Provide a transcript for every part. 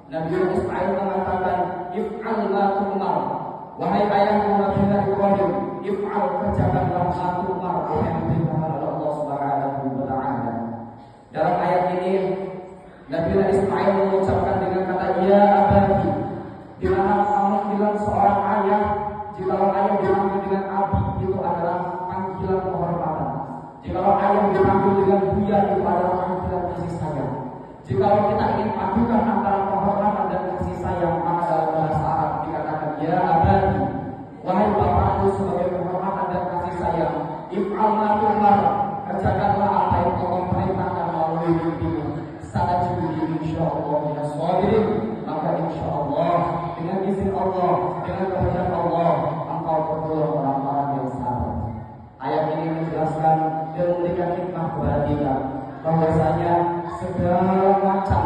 Nabi Ismail mengatakan if'al ma tu'mar. Wahai ayahku Nabi Ibrahim, if'al, kerjakanlah ma tu'mar, apa yang diperintahkan oleh Allah Subhanahu wa taala. Dalam ayat ini Nabi Ismail mengucapkan dengan kata ya abadi, di mana kamu bilang seorang ayah, jika ayah dipanggil dengan abi itu adalah panggilan penghormatan. Jika ayah dipanggil dengan buya itu adalah panggilan kasih sayang. Jika kita ingin padukan antara penghormatan dan kasih sayang, maka dalam bahasa Arab dikatakan ya abadi, wahai bapakku, sebagai penghormatan dan kasih sayang. If'al ma tu'mar, kerjakanlah apa yang Allah perintahkan melalui mimpimu. Satajiduni insyaallah minas shabirin, maka insyaallah dengan izin Allah, dengan kehendak Allah, engkau tergolong orang-orang yang sabar. Ayat ini menjelaskan dan memberikan hikmah kepada kita bahwasanya segala macam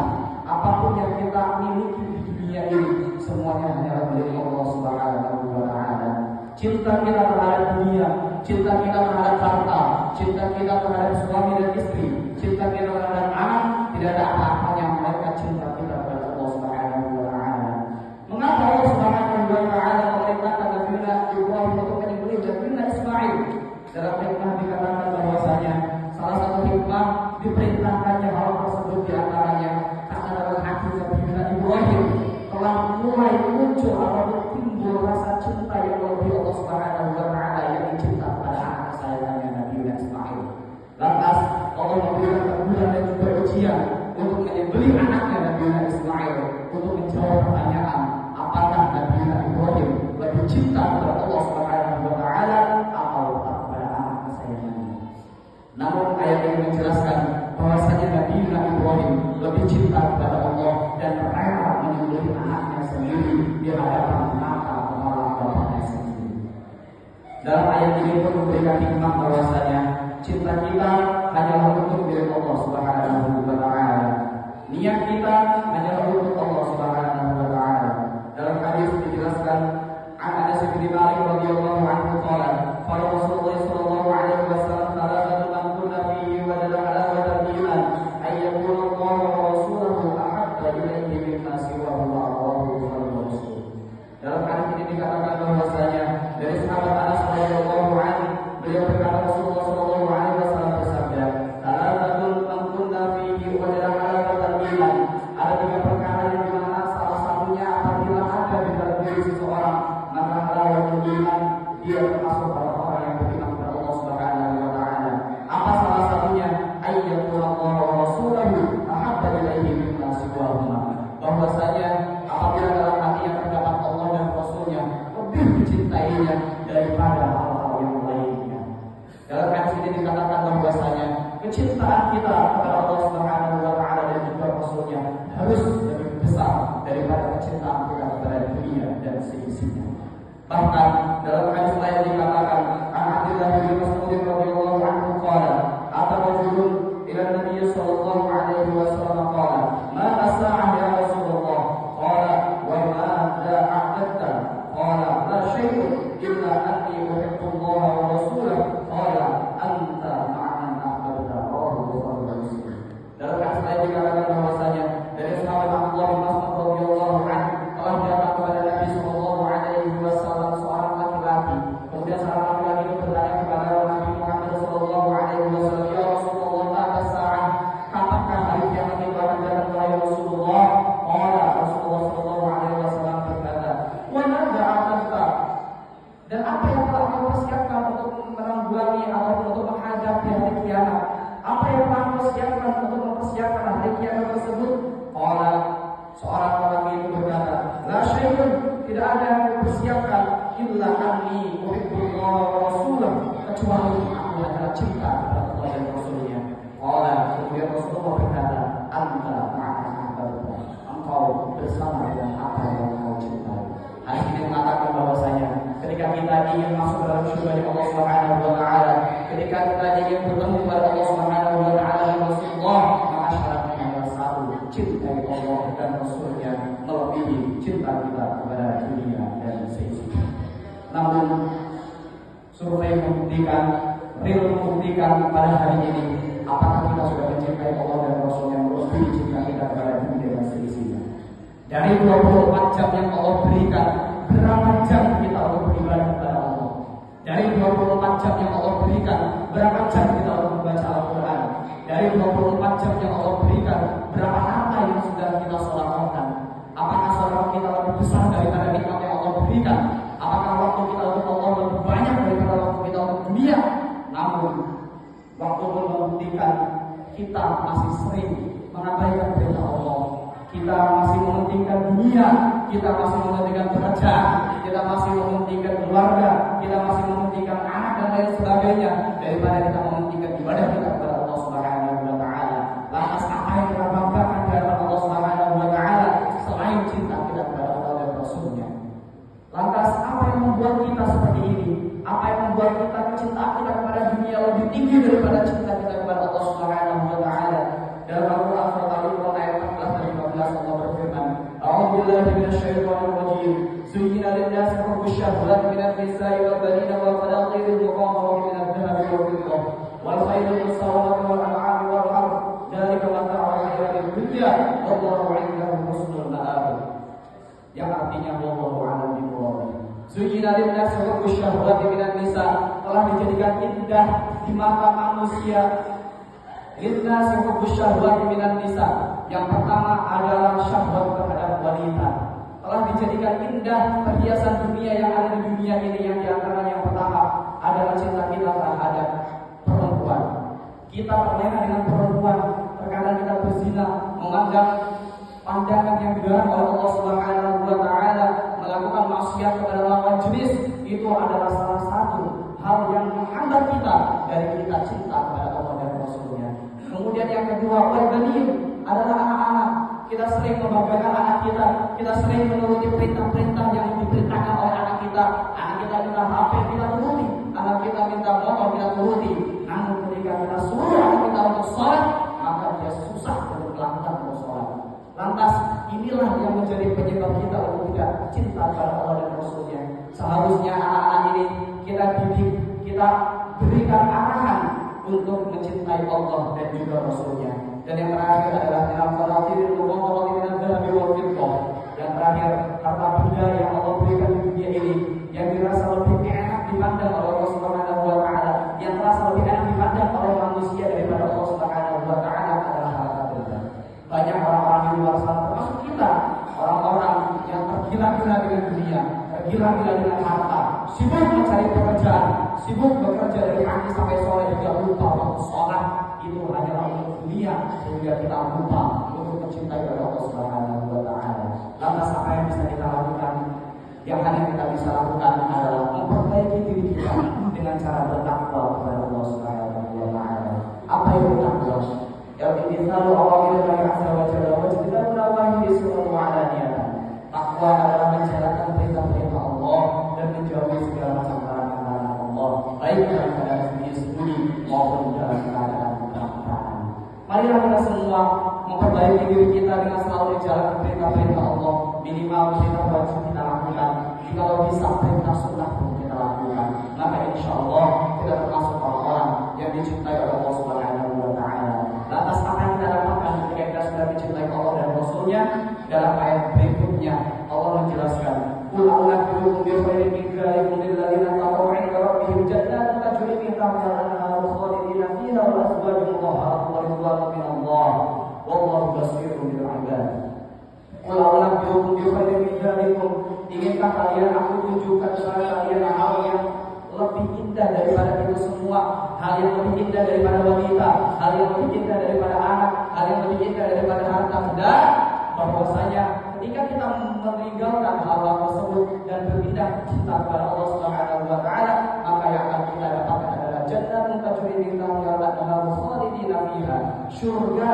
apapun yang kita miliki di dunia ini semuanya hanyalah milik Allah Subhanahu wa taala. Cinta kita terhadap dunia, cinta kita terhadap harta, cinta kita terhadap suami dan istri, cinta kita terhadap anak, tidak ada apa-apanya mereka cinta kita kepada Allah Subhanahu wa taala. Mengapa Allah Subhanahu wa taala memerintahkan Nabi Ibrahim untuk menyembelih Nabi Ismail? Dalam hikmah dikatakan bahwasanya salah satu hikmah diperintahkannya hal tersebut diantaranya karena dalam hati Nabi Ibrahim telah mulai muncul atau timbul rasa cinta yang lebih Allah Subhanahu wa taala yang dicinta pada anak kesayangannya Nabi Ismail. Lantas Allah memberikan teguran dan juga ujian untuk menyembelih anaknya Nabi Ismail untuk menjawab pertanyaan apakah Nabi Ibrahim lebih cinta kepada Allah Subhanahu wa taala atau kepada anak kesayangannya. Namun ayat ini menjelaskan bahwasanya Nabi Ibrahim lebih cinta kepada Allah dan rela menyembelih anaknya sendiri di hadapan mata kepala bapaknya sendiri. Dalam ayat ini pun memberikan hikmah bahwasanya cinta kita hanyalah untuk milik Allah Subhanahu wa taala. Niat kita hanyalah untuk Allah Subhanahu wa taala. Dalam hadis dijelaskan Anas bin Malik radhiyallahu anhu qala qala Rasulullah sallallahu alaihi wasallam salatun man kunna fihi wajada halawata iman ay yakuna Allah wa rasuluhu ahabba ilayhi mimma siwahu wa Allahu wa rasuluhu. Dalam hadis ini dikatakan bahwasanya dari sahabat Anas radhiyallahu anhu, beliau berkata Rasulullah sallallahu alaihi wasallam bersabda, salatun man kunna fihi wajada halawata iman. Ada tiga perkara yang dimana salah satunya apabila ada di dalam diri seseorang, maka halawatul iman, dia termasuk orang-orang yang beriman kepada Allah Subhanahu wa taala. Apa salah satunya? Ayyatul Allah wa rasuluhu ahabba ilaihi mimma siwahuma. Bahwasanya apabila dalam hati yang terdapat Allah dan Rasulnya, lebih dicintainya daripada hal-hal yang lainnya. Dalam hadis ini dikatakan bahwasanya kecintaan kita kepada Allah Subhanahu wa taala dan juga Rasulnya harus lebih besar daripada kecintaan kita kepada dunia dan seisinya. Bahkan dalam hadis lain dikatakan Abdullah bin Mas'ud radhiyallahu anhu qala ata rajulun ila Nabi sallallahu alaihi wasallam qala ma as-sa'ah ya Rasulullah qala wa ma a'adta qala la syai'un illa anni uhibbu Allah wa rasulahu qala anta ma'an ahbabta rawahu Muslim. Dalam hadis lain dikatakan bahwasanya dari sahabat Abdullah bin Mas'ud radhiyallahu anhu telah datang kepada Nabi sallallahu alaihi wasallam seorang laki-laki. Kemudian seorang laki-laki itu bertanya kepada Nabi Muhammad sallallahu alaihi wasallam, ya Rasulullah, mata sa'ah, kapankah hari kiamat itu akan datang wahai Rasulullah? Qala Rasulullah sallallahu alaihi wasallam berkata, wa madza a'adta? Dan apa yang telah kau persiapkan untuk menanggulangi atau untuk menghadapi hari kiamat? Apa yang telah kau siapkan untuk mempersiapkan hari kiamat tersebut? Qala, seorang lelaki itu berkata, la syai'un, tidak ada yang dipersiapkan illa anni uhibbullah wa rasulahu, kecuali aku adalah cinta kepada Allah dan Rasulnya. Qala, kemudian Rasulullah berkata, anta ma'an ahbabta, engkau bersama dengan apa yang kau cintai. Hadis ini mengatakan bahwasanya ketika kita ingin masuk dalam surga di Allah Subhanahu wa taala, ketika kita ingin bertemu kepada Allah Subhanahu wa taala dan Rasulullah, maka syaratnya adalah satu, cintai Allah dan Rasulnya melebihi cinta kita kepada dunia dan seisinya. Namun survei membuktikan, real membuktikan pada hari ini, apakah kita sudah mencintai Allah dan Rasulnya melebihi cinta kita kepada dunia dan seisinya? Dari 24 jam yang Allah berikan, berapa jam kita untuk beribadah kepada Allah? Dari 24 jam yang Allah berikan, berapa jam kita untuk membaca Al-Quran? Dari 24 jam yang Allah berikan, berapa harta yang sudah kita sedekahkan? Apakah sedekah kita lebih besar daripada nikmat yang Allah berikan? Apakah waktu kita untuk Allah lebih banyak daripada waktu kita untuk dunia? Namun, waktu membuktikan kita masih sering mengabaikan perintah Allah. Kita masih mementingkan dunia, kita masih mementingkan pekerjaan, kita masih mementingkan keluarga, kita masih mementingkan anak dan lain sebagainya daripada kita mementingkan ibadah kita kepada Allah Subhanahu wa taala. Lantas apa yang kita banggakan kepada Allah Subhanahu wa taala selain cinta kita kepada Allah dan Rasul-Nya? Lantas apa yang membuat kita seperti ini? Apa yang membuat kita kecintaan kita kepada dunia lebih tinggi daripada cinta kita kepada Allah Subhanahu wa taala? Dalam Al-Qur'an Al-Qur'an ayat 14 dan 15 Allah berfirman, "A'udzubillahi minasyaitonir rajim. Zuyyina lin-nasi hubbush syahwati minal nisa'i wal banina wal qanatiril muqantarati minadh dhahabi wal fiddah wal khaylil musawwamati wal an'ami wal harth. Dzalika mata'ul hayatid dunya wallahu 'indahu husnul ma'ab." Yang artinya wallahu a'lam bishawab. Zuyyina lin-nasi hubbush syahwati minan nisa, telah dijadikan indah di mata manusia Linnasi hubbush syahwati minan nisa. Yang pertama adalah syahwat terhadap wanita. Telah dijadikan indah perhiasan dunia yang ada di dunia ini. Yang diantara yang pertama adalah cinta kita terhadap perempuan. Kita terlena dengan perempuan. Terkadang kita berzina, memandang pandangan yang dilarang oleh Allah Subhanahu wa taala, melakukan maksiat kepada lawan jenis. Itu adalah salah satu hal yang menghambat kita dari kita cinta kepada Allah dan Rasul-Nya. Kemudian yang kedua, wal-banin adalah anak-anak. Kita sering membanggakan anak kita. Kita sering menuruti perintah-perintah yang diperintahkan oleh anak kita. Anak kita minta HP, kita turuti. Anak kita minta motor, kita turuti. Namun ketika kita suruh anak kita untuk sholat, maka dia susah untuk melakukan untuk sholat. Lantas inilah yang menjadi penyebab kita untuk tidak cinta kepada Allah dan Rasul-Nya. Seharusnya anak-anak ini kita didik, kita berikan arahan untuk mencintai Allah dan juga Rasul-Nya. Dan yang terakhir adalah yang terakhir, harta benda yang Allah berikan di dunia ini yang dirasa lebih enak dipandang oleh Allah Subhanahu wa taala, yang terasa lebih enak dipandang oleh manusia daripada Allah Subhanahu wa taala adalah harta benda. Banyak orang-orang di luar sana, termasuk kita, orang-orang yang tergila-gila dengan dunia, tergila-gila dengan harta, sibuk mencari pekerjaan, sibuk bekerja dari pagi sampai sore juga lupa waktu sholat. Itu hanyalah untuk dunia, sehingga kita lupa untuk mencintai Allah Subhanahu wa taala. Lantas apa yang bisa kita lakukan? Yang hanya kita bisa lakukan adalah memperbaiki diri kita dengan cara bertakwa kepada Allah Subhanahu wa taala. Apa yang bertakwa? Al-imtithalu awamirillahi azza wa jalla wa ijtinabu nawahihi sirran wa alaniyatan. Takwa adalah menjalankan perintah-perintah Allah dan menjauhi segala macam larangan-larangan Allah, baik dalam keadaan sembunyi maupun dalam keadaan terang-terangan. Marilah kita semua memperbaiki diri kita dengan selalu menjalankan perintah-perintah Allah. Minimal perintah wajib kita lakukan. Kalau bisa perintah sunnah pun kita lakukan. Maka insya Allah kita termasuk orang-orang yang dicintai oleh Allah Subhanahu wa taala. Lantas apa yang kita dapatkan ketika kita sudah mencintai Allah dan Rasul-Nya? Dalam ayat berikutnya Allah menjelaskan, "Qul a'udzu bi khairin min dzalikum lil ladzina taqaw 'inda rabbihim jannatun tajri min tahtiha al-anharu khalidina fiha wa azwajun mutahharatun wa ridwanun min Allah wallahu basirun bil 'ibad." Qul a'udzu bi khairin min dzalikum, inginkah kalian aku tunjukkan kepada kalian hal yang lebih indah daripada itu semua, hal yang lebih indah daripada wanita, hal yang lebih indah daripada anak, hal yang lebih indah daripada harta benda, bahwasanya ketika kita meninggalkan hal-hal tersebut dan berpindah cinta kepada Allah Subhanahu wa taala, maka yang akan kita dapatkan adalah jannatun tajri min tahtiha al-anharu khalidina fiha, surga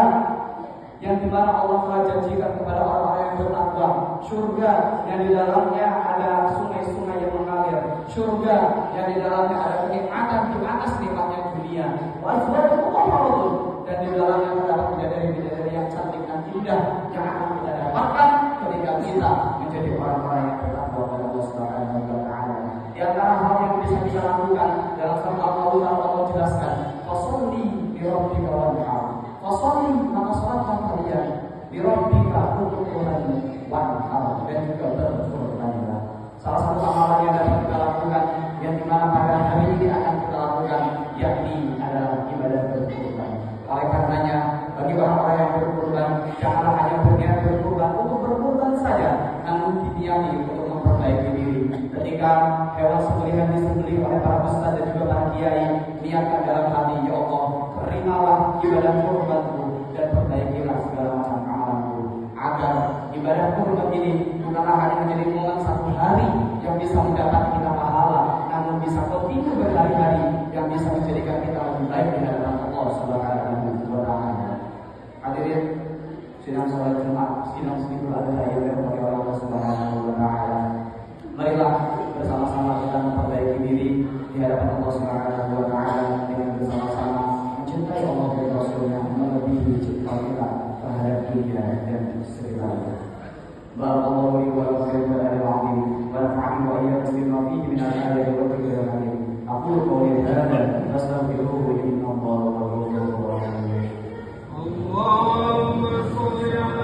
yang dimana Allah telah janjikan kepada orang-orang yang bertakwa, surga yang di dalamnya ada sungai-sungai yang mengalir, surga yang di dalamnya ada kenikmatan di atas nikmatnya dunia, dan di dalamnya terdapat bidadari-bidadari yang cantik dan indah yang akan kita dapatkan ketika kita menjadi orang-orang yang bertakwa kepada Allah Subhanahu wa taala. Di antara hal yang bisa kita lakukan dalam surat Al-Qur'an Allah jelaskan, "Fasholli li rabbika wanhar." Fasholli, maka salatlah kalian li rabbika untuk Tuhan wanhar. diberi oleh para ustaz dan juga para kiai, niatkan dalam hati, ya Allah, terimalah ibadah kurbanku dan perbaikilah segala macam amalanku, agar ibadah kurban ini bukanlah hanya menjadi momen satu hari yang bisa mendapat kita pahala, namun bisa kontinu berhari-hari yang bisa menjadikan kita lebih baik di hadapan Allah Subhanahu wa taala. Hadirin sidang salat Jumat, sidang sedikit ada yang dirahmati Allah Subhanahu wa taala. Marilah bersama-sama kita memperbaiki diri di hadapan Allah Subhanahu wa taala dengan bersama-sama mencintai Allah dan Rasulnya melebihi cinta kita terhadap dunia dan sekitarnya. Barakallahu li wa lakum fil Qur'anil azim wa nafa'ani wa iyyakum bima fihi min al-ayati wa dhikril hakim. Aku qawli hadza